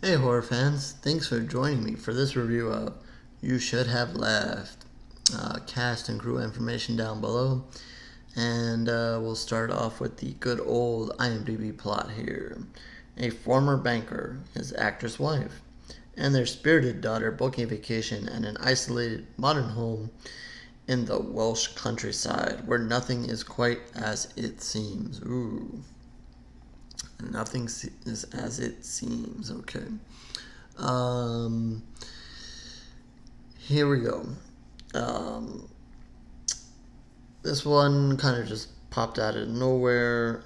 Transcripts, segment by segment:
Hey horror fans, thanks for joining me for this review of You Should Have Left. Cast and crew information down below. And we'll start off with the good old IMDb plot here. A former banker, his actress wife, and their spirited daughter booking a vacation at an isolated modern home in the Welsh countryside where nothing is quite as it seems. Ooh. Nothing is as it seems. Okay. Um, Here we go. Um, this one kind of just popped out of nowhere.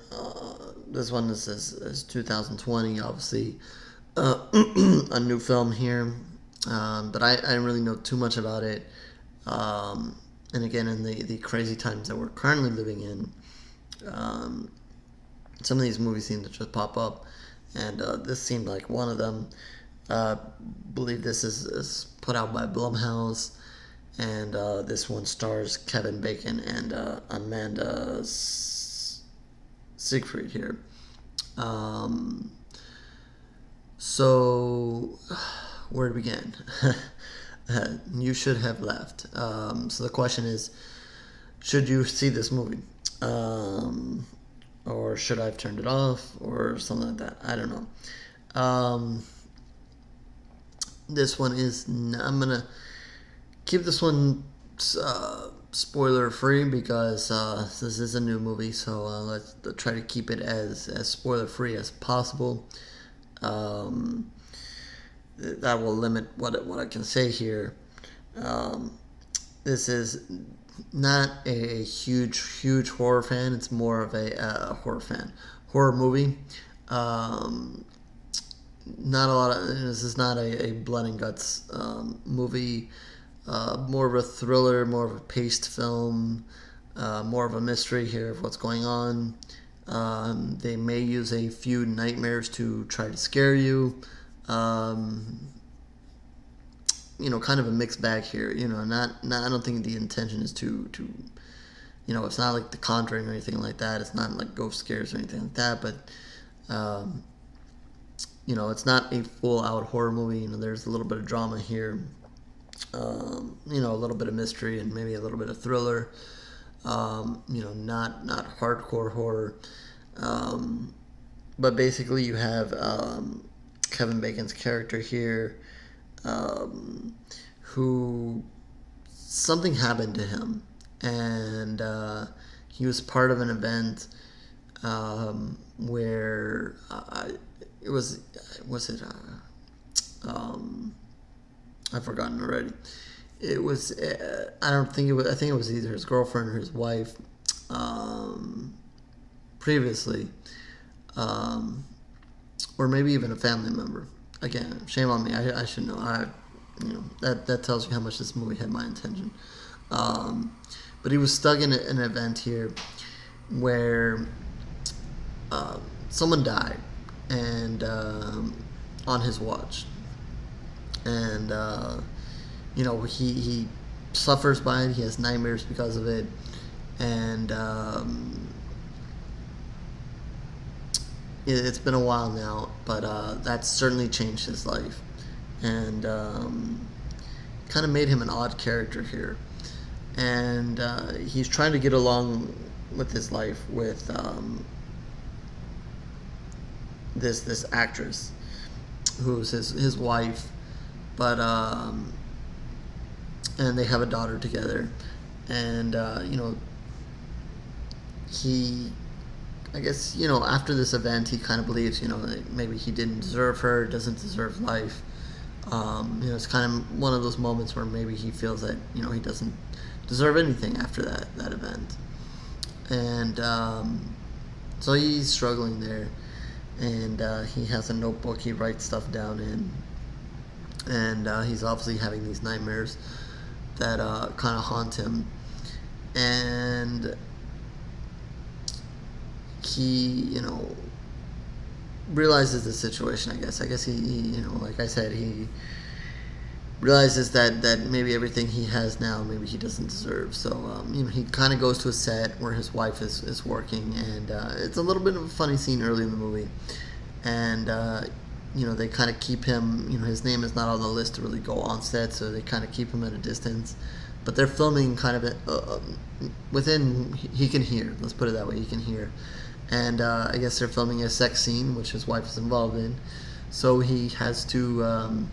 This one is 2020, obviously. A new film here. But I didn't really know too much about it. And again, in the crazy times that we're currently living in, some of these movies seem to just pop up, and this seemed like one of them. Believe this is put out by Blumhouse, and this one stars Kevin Bacon and Amanda Seyfried here. So, where to begin? You should have left. So the question is, should you see this movie? Or should I have turned it off, or something like that? I don't know. This one is. I'm gonna keep this one spoiler free because this is a new movie. So let's try to keep it as spoiler free as possible. That will limit what I can say here. This is not a huge horror fan. It's more of a horror movie. Not a lot of this is not a blood and guts movie. More of a thriller, more of a paced film, more of a mystery here of what's going on. They may use a few nightmares to try to scare you. Kind of a mixed bag here. Not I don't think the intention is to it's not like The Conjuring or anything like that. It's not like ghost scares or anything like that. But it's not a full out horror movie. There's a little bit of drama here. A little bit of mystery and maybe a little bit of thriller. Not hardcore horror. But basically, you have Kevin Bacon's character here, who something happened to him, and he was part of an event where it was it I've forgotten already. It was I don't think it was. I think it was either his girlfriend or his wife previously, or maybe even a family member. Again, shame on me. I should know. That tells you how much this movie had my attention. But he was stuck in an event here where someone died, and on his watch, and he suffers by it. He has nightmares because of it, and it's been a while now, but that's certainly changed his life, and kind of made him an odd character here. And he's trying to get along with his life with this actress who's his wife, but and they have a daughter together, and he, I guess, after this event, he kind of believes, that maybe he didn't deserve her, doesn't deserve life. It's kind of one of those moments where maybe he feels that, he doesn't deserve anything after that event. And so he's struggling there, and he has a notebook he writes stuff down in, and he's obviously having these nightmares that kind of haunt him. And he, realizes the situation. I guess he like I said, he realizes that maybe everything he has now, maybe he doesn't deserve. So he kind of goes to a set where his wife is working, and it's a little bit of a funny scene early in the movie, and they kind of keep him. His name is not on the list to really go on set, so they kind of keep him at a distance. But they're filming kind of within. He can hear. Let's put it that way. He can hear, and I guess they're filming a sex scene, which his wife is involved in. So he has to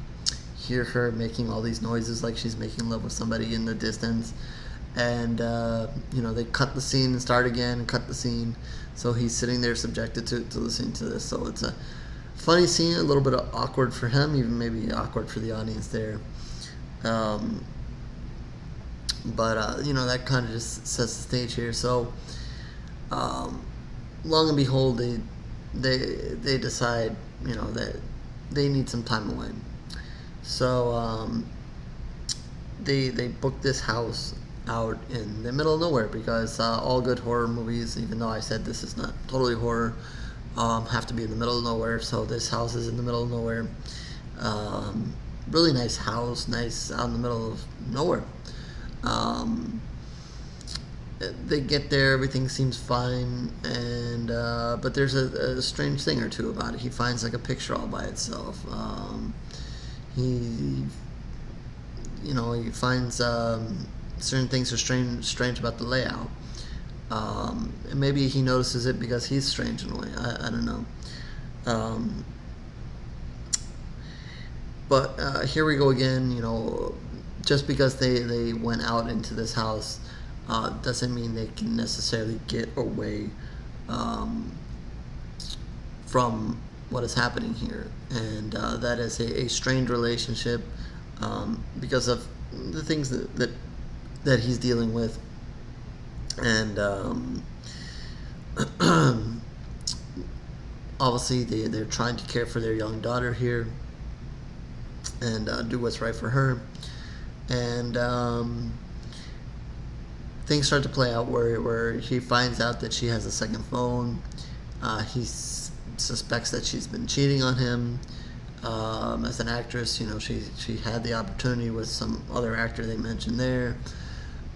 hear her making all these noises like she's making love with somebody in the distance. And they cut the scene and start again and cut the scene. So he's sitting there subjected to listening to this. So it's a funny scene, a little bit awkward for him, even maybe awkward for the audience there. But that kind of just sets the stage here. So long and behold, they decide that they need some time away. So they book this house out in the middle of nowhere, because all good horror movies, even though I said this is not totally horror, have to be in the middle of nowhere. So this house is in the middle of nowhere. Really nice house, nice out in the middle of nowhere. They get there, everything seems fine, and but there's a strange thing or two about it. He finds like a picture all by itself. He finds certain things are strange about the layout. And maybe he notices it because he's strange in a way. I don't know. But here we go again. Just because they went out into this house doesn't mean they can necessarily get away from what is happening here, and that is a strained relationship because of the things that he's dealing with, and obviously they're trying to care for their young daughter here and do what's right for her, and things start to play out where he finds out that she has a second phone. He suspects that she's been cheating on him. As an actress, she had the opportunity with some other actor they mentioned there.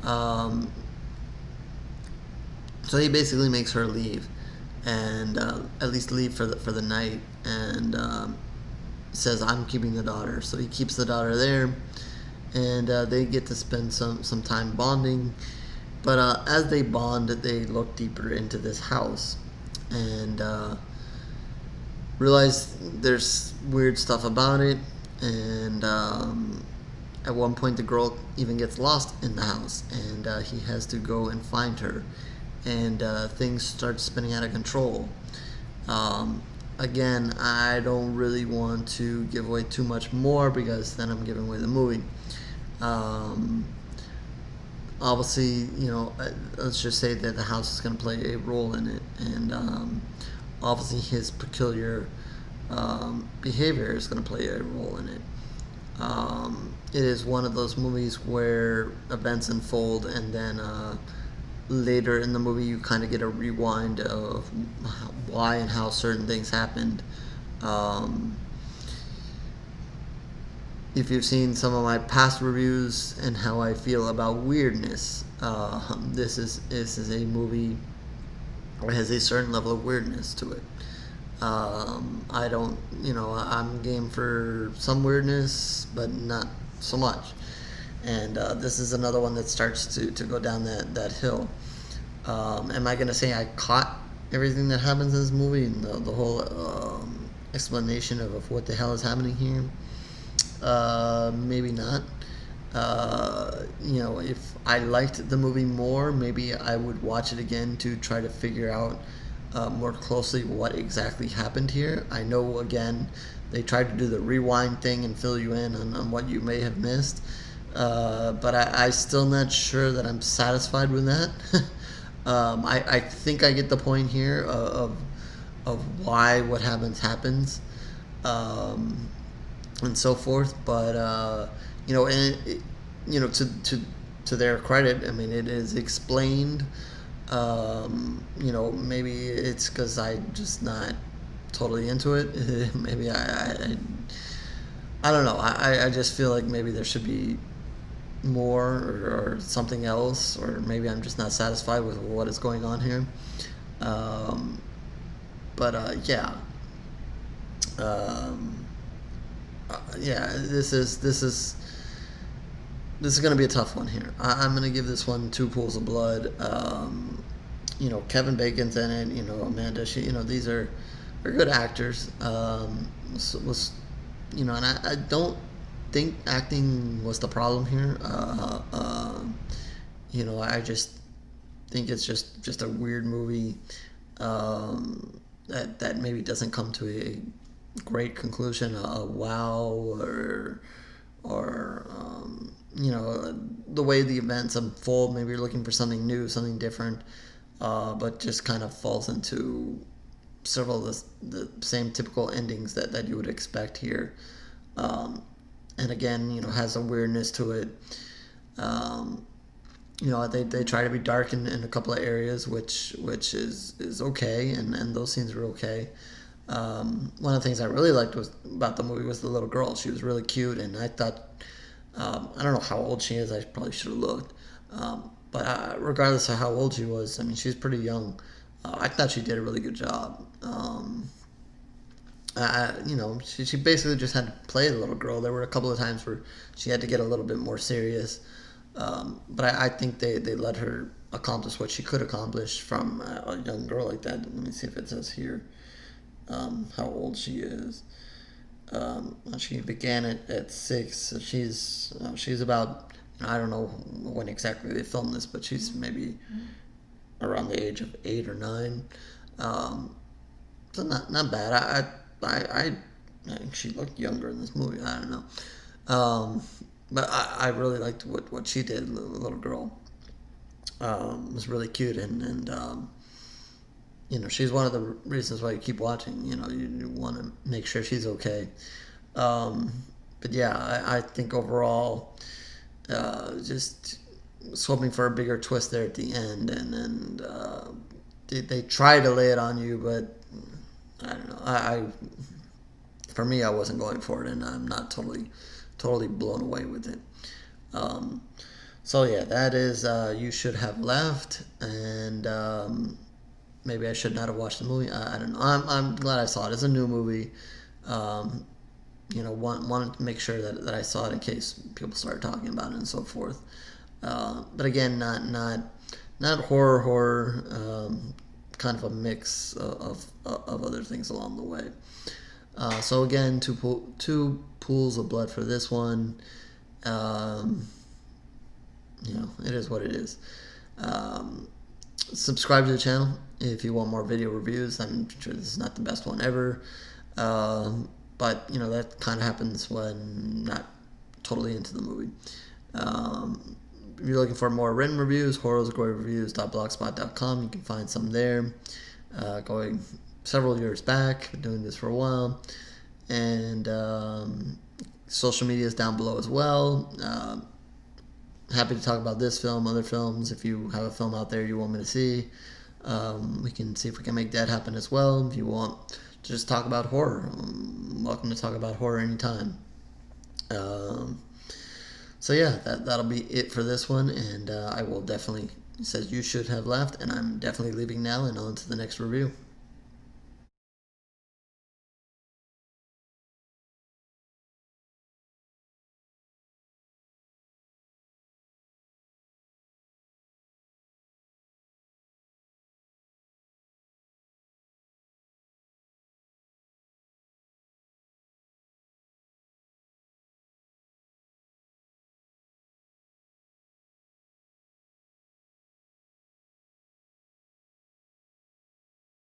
So he basically makes her leave, and at least leave for the night, and says, "I'm keeping the daughter." So he keeps the daughter there, and they get to spend some time bonding. But as they bond, they look deeper into this house, and realize there's weird stuff about it, and at one point the girl even gets lost in the house, and he has to go and find her, and things start spinning out of control. Again, I don't really want to give away too much more, because then I'm giving away the movie. Obviously, let's just say that the house is going to play a role in it, and obviously his peculiar behavior is going to play a role in it. It is one of those movies where events unfold, and then later in the movie you kind of get a rewind of why and how certain things happened. If you've seen some of my past reviews and how I feel about weirdness, this is a movie that has a certain level of weirdness to it. I don't, I'm game for some weirdness, but not so much. And this is another one that starts to go down that hill. Am I going to say I caught everything that happens in this movie and the whole explanation of what the hell is happening here? Maybe not. If I liked the movie more, maybe I would watch it again to try to figure out more closely what exactly happened here. I know, again, they tried to do the rewind thing and fill you in on what you may have missed, but I still not sure that I'm satisfied with that. I think I get the point here of why what happens, and so forth, but to their credit, I mean, it is explained. Maybe it's because I'm just not totally into it. Maybe I don't know. I just feel like maybe there should be more or something else, or maybe I'm just not satisfied with what is going on here. Yeah. Um, yeah, this is going to be a tough one here. I'm going to give this one two pools of blood. Kevin Bacon's in it. Amanda. These are good actors. And I don't think acting was the problem here. I just think it's just a weird movie that maybe doesn't come to a great conclusion, a wow, or the way the events unfold. Maybe you're looking for something new, something different, but just kind of falls into several of the same typical endings that you would expect here. And again, has a weirdness to it. They try to be dark in a couple of areas, which is okay, and those scenes were okay. One of the things I really liked about the movie was the little girl. She was really cute, and I thought, I don't know how old she is. I probably should have looked. But regardless of how old she was, I mean, she's pretty young. I thought she did a really good job. She basically just had to play the little girl. There were a couple of times where she had to get a little bit more serious. But I think they let her accomplish what she could accomplish from a young girl like that. Let me see if it says here how old she is. She began at 6. So she's about, I don't know when exactly they filmed this, but she's maybe around the age of 8 or 9. So not bad. I think she looked younger in this movie. I don't know. But I really liked what she did, the little girl. Was really cute, and she's one of the reasons why you keep watching. You want to make sure she's okay. But yeah, I think overall, just was hoping for a bigger twist there at the end, and they try to lay it on you, but I don't know. For me, I wasn't going for it, and I'm not totally blown away with it. So yeah, that is You Should Have Left, and maybe I should not have watched the movie. I don't know. I'm glad I saw it. It's a new movie. Wanted to make sure that I saw it in case people started talking about it and so forth. But again, not horror. Kind of a mix of other things along the way. So again, two pools of blood for this one. It is what it is. Subscribe to the channel if you want more video reviews. I'm sure this is not the best one ever, but that kind of happens when not totally into the movie. If you're looking for more written reviews, horrorsgoryreviews.blogspot.com. You can find some there. Going several years back, been doing this for a while, and social media is down below as well. Happy to talk about this film, other films. If you have a film out there you want me to see, we can see if we can make that happen as well. If you want to just talk about horror, welcome to talk about horror anytime. So yeah, that'll be it for this one, and I will definitely, it says You Should Have Left, and I'm definitely leaving now and on to the next review.